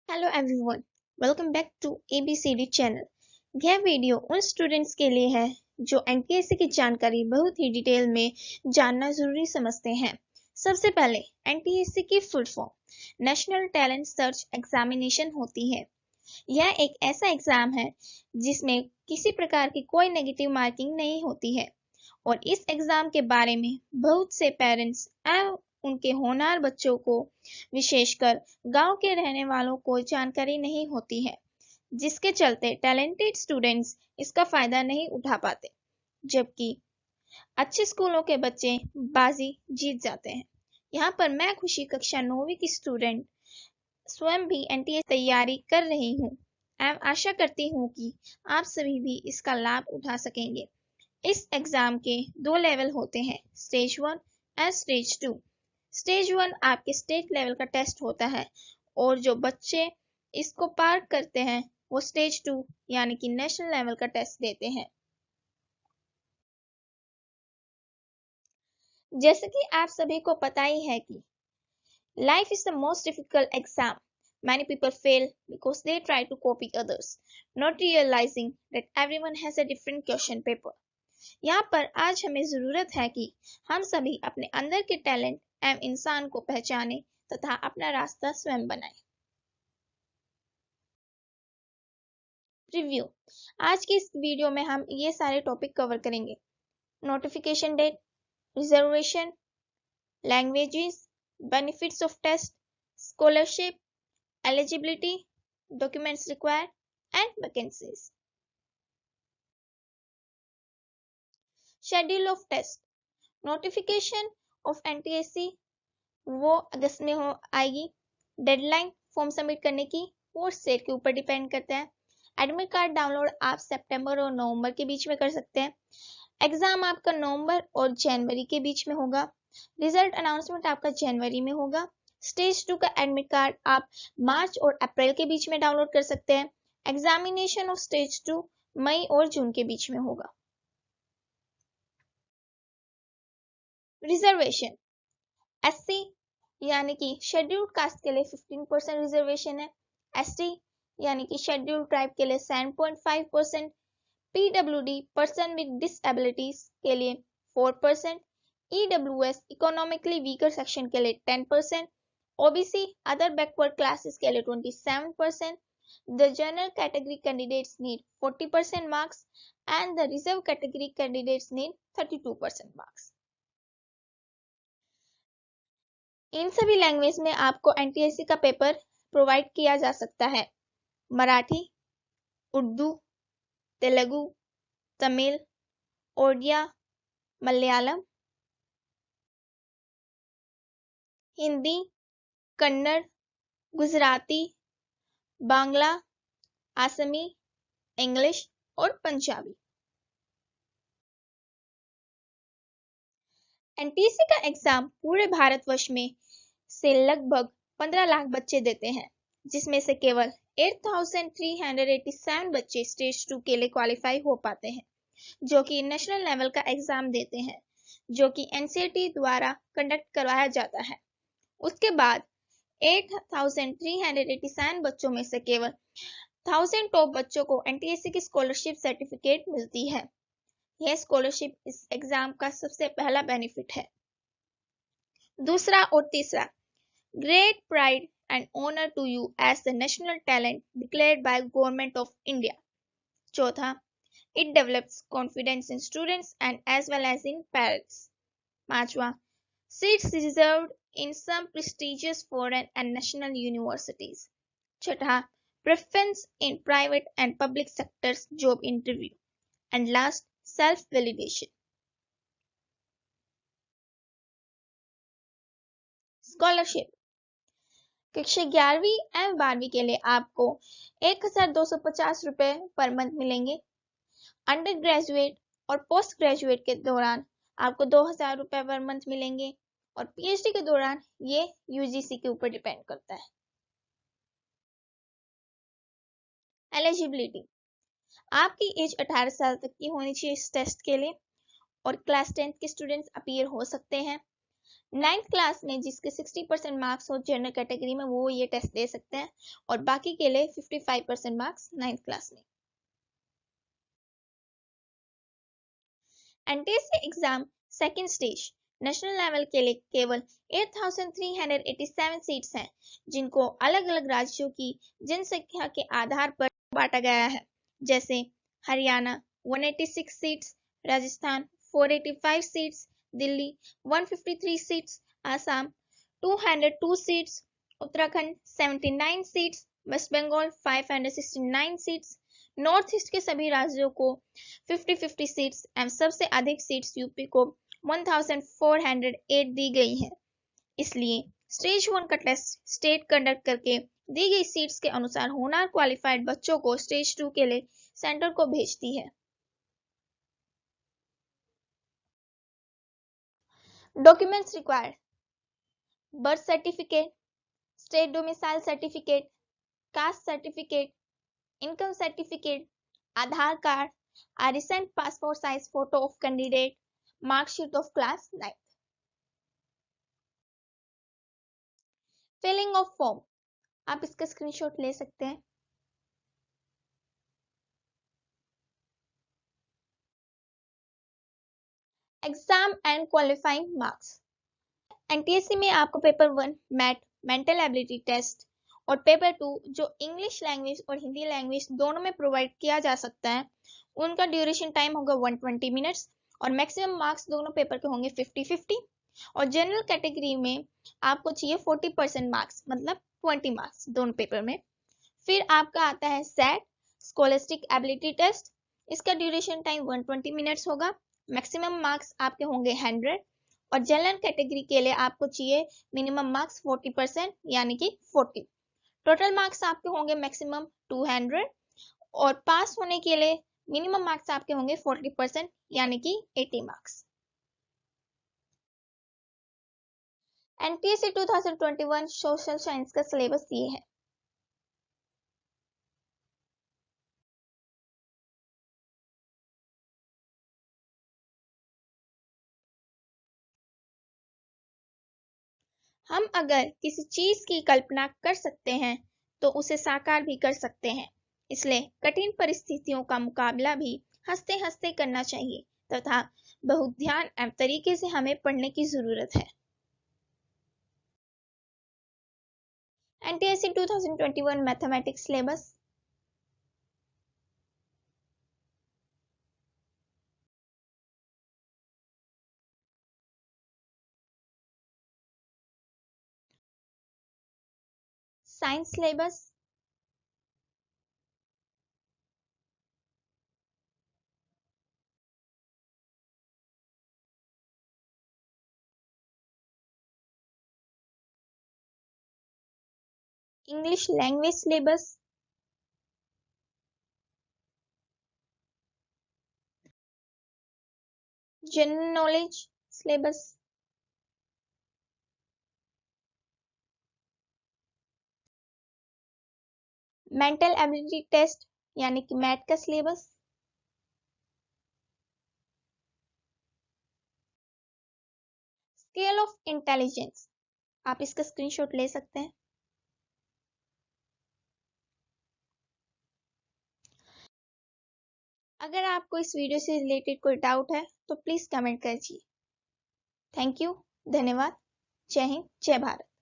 Hello everyone, welcome back to ABCD channel. यह video उन students के लिए है जो एनटीएससी की जानकारी बहुत ही डिटेल में जानना जरूरी समझते हैं। सबसे पहले एनटीएससी की full form national talent search examination होती है। यह एक ऐसा एग्जाम है जिसमें किसी प्रकार की कोई नेगेटिव मार्किंग नहीं होती है और इस एग्जाम के बारे में बहुत से पेरेंट्स एवं उनके होनहार बच्चों को, विशेषकर गांव के रहने वालों को जानकारी नहीं होती है, जिसके चलते टैलेंटेड स्टूडेंट्स इसका फायदा नहीं उठा पाते, जबकि अच्छे स्कूलों के बच्चे बाजी जीत जाते हैं। यहाँ पर मैं खुशी कक्षा 9वीं की स्टूडेंट स्वयं भी एनटीए तैयारी कर रही हूँ एवं आशा करती हूँ कि आप सभी भी इसका लाभ उठा सकेंगे। इस एग्जाम के दो लेवल होते हैं, स्टेज 1 एंड स्टेज 2। स्टेज 1 आपके स्टेट लेवल का टेस्ट होता है और जो बच्चे इसको पार करते हैं वो स्टेज 2 यानी कि नेशनल लेवल का टेस्ट देते हैं। जैसे कि आप सभी को पता ही है कि life is the most difficult exam. Many people fail because they try to copy others, not realizing that everyone has a different question paper. यहाँ पर आज हमें जरूरत है कि हम सभी अपने अंदर के टैलेंट एवं इंसान को पहचानें तथा अपना रास्ता स्वयं बनाएं। रिव्यू। आज की इस वीडियो में हम ये सारे टॉपिक कवर करेंगे: notification date, reservation, languages, benefits of test, scholarship, eligibility, documents required and vacancies. Schedule of test. Notification of NTSC वो अगस्त में आएगी। डेडलाइन फॉर्म सबमिट करने की वो स्टेट के ऊपर डिपेंड करता है। एडमिट कार्ड डाउनलोड आप सितंबर और नवंबर के बीच में कर सकते हैं। एग्जाम आपका नवंबर और जनवरी के बीच में होगा। रिजल्ट अनाउंसमेंट आपका जनवरी में होगा। स्टेज 2 का एडमिट कार्ड आप मार्च और अप्रैल के बीच में डाउनलोड कर सकते हैं। एग्जामिनेशन ऑफ स्टेज 2 मई और जून के बीच में होगा। रिजर्वेशन। एससी यानी कि शेड्यूल्ड कास्ट के लिए 15% रिजर्वेशन है। एसटी यानी कि शेड्यूल्ड ट्राइब के लिए 7.5%, पीडब्ल्यूडी पर्सन विद डिसेबिलिटीज के लिए 4%, ईडब्ल्यूएस इकोनॉमिकली वीकर सेक्शन के लिए 10%, ओबीसी अदर बैकवर्ड क्लासेस के लिए 27%, the general category candidates need 40% marks and the reserve category candidates need 32% marks. इन सभी लैंग्वेज में आपको एनटीएससी का पेपर प्रोवाइड किया जा सकता है: मराठी, उर्दू, तेलुगु, तमिल, ओडिया, मलयालम, हिंदी, कन्नड़, गुजराती, बांग्ला, असमी, इंग्लिश और पंजाबी। एनटीएससी का एग्जाम पूरे भारतवर्ष में से लगभग 15 लाख बच्चे देते हैं, जिसमें से केवल 8,387 बच्चे स्टेज 2 के लिए क्वालिफाई हो पाते हैं, जो कि नेशनल लेवल का एग्जाम देते हैं, जो कि एनसीईआरटी द्वारा कंडक्ट करवाया जाता है। उसके बाद 8,387 बच्चों में से केवल 1000 टॉप बच्चों को एनटीएससी की स्कॉलरशिप सर्टिफिकेट मिलती है। यह स्कॉलरशिप इस एग्जाम का सबसे पहला बेनिफिट है। दूसरा और तीसरा, great pride and honor to you as the national talent declared by Government of India. चौथा, it develops confidence in students and as well as in parents. पांचवा, seats reserved in some prestigious foreign and national universities. छठा, preference in private and public sectors job interview. And last, self-validation. Scholarship. कक्षा 11वीं एवं 12वीं के लिए आपको 1,250 रुपए पर मंथ मिलेंगे। अंडर ग्रेजुएट और पोस्ट ग्रेजुएट के दौरान आपको 2,000 रुपए पर मंथ मिलेंगे और पीएचडी के दौरान ये यूजीसी के ऊपर डिपेंड करता है। एलिजिबिलिटी। आपकी एज 18 साल तक की होनी चाहिए इस टेस्ट के लिए और क्लास 10th के स्टूडेंट्स अपीयर हो सकते हैं। 9th क्लास में जिसके 60% मार्क्स हो जनरल कैटेगरी में वो ये टेस्ट दे सकते हैं और बाकी के लिए 55% मार्क्स 9th क्लास में। NTSC exam second stage national level के लिए केवल 8,387 सीट्स हैं, जिनको अलग अलग राज्यों की जनसंख्या के आधार पर बांटा गया है, जैसे Haryana 186 seats, Rajasthan 485 seats, Delhi 153 seats, Assam 202 seats, Uttarakhand 79 seats, West Bengal 569 seats. North East के सभी राज्यों को 50-50 सीट्स एवं सबसे अधिक सीट्स यूपी को 1408 दी गई है। इसलिए स्टेज 1 का टेस्ट स्टेट कंडक्ट करके दी गई सीट्स के अनुसार होनहार क्वालिफाइड बच्चों को स्टेज 2 के लिए सेंटर को भेजती है। Documents required: birth certificate, state domicile certificate, caste certificate, income certificate, Aadhaar card, a recent passport size photo of candidate, mark sheet of class 9th। Filling of form, आप इसका screenshot ले सकते हैं। Exam and qualifying marks: NTSC में आपको paper 1 MAT mental ability test और paper 2 जो English language और हिंदी लैंग्वेज दोनों में प्रोवाइड किया जा सकता है, उनका ड्यूरेशन टाइम होगा 120 मिनट्स और मैक्सिमम मार्क्स दोनों पेपर के होंगे 50-50। और जनरल कैटेगरी में आपको चाहिए 40% मार्क्स, मतलब 20 मार्क्स दोनों पेपर में। फिर आपका आता है सेट स्कोलास्टिक एबिलिटी टेस्ट, इसका ड्यूरेशन टाइम 120 मिनट्स होगा, मैक्सिमम मार्क्स आपके होंगे 100 और जनरल कैटेगरी के लिए आपको चाहिए मिनिमम मार्क्स 40% यानी कि 40। टोटल मार्क्स आपके होंगे मैक्सिमम 200 और पास होने के लिए मिनिमम मार्क्स आपके होंगे 40% यानी कि 80 मार्क्स। एनटीएससी 2021 सोशल साइंस का सिलेबस ये है। हम अगर किसी चीज की कल्पना कर सकते हैं तो उसे साकार भी कर सकते हैं, इसलिए कठिन परिस्थितियों का मुकाबला भी हंसते हंसते करना चाहिए तथा बहुत ध्यान एवं तरीके से हमें पढ़ने की जरूरत है। NTSC 2021 mathematics syllabus: science syllabus, English language syllabus, general knowledge syllabus, mental ability test यानी कि मैथ का सिलेबस, स्केल ऑफ इंटेलिजेंस, आप इसका स्क्रीनशॉट ले सकते हैं। अगर आपको इस वीडियो से रिलेटेड कोई डाउट है तो प्लीज कमेंट कीजिए। थैंक यू, धन्यवाद, जय हिंद, जय भारत।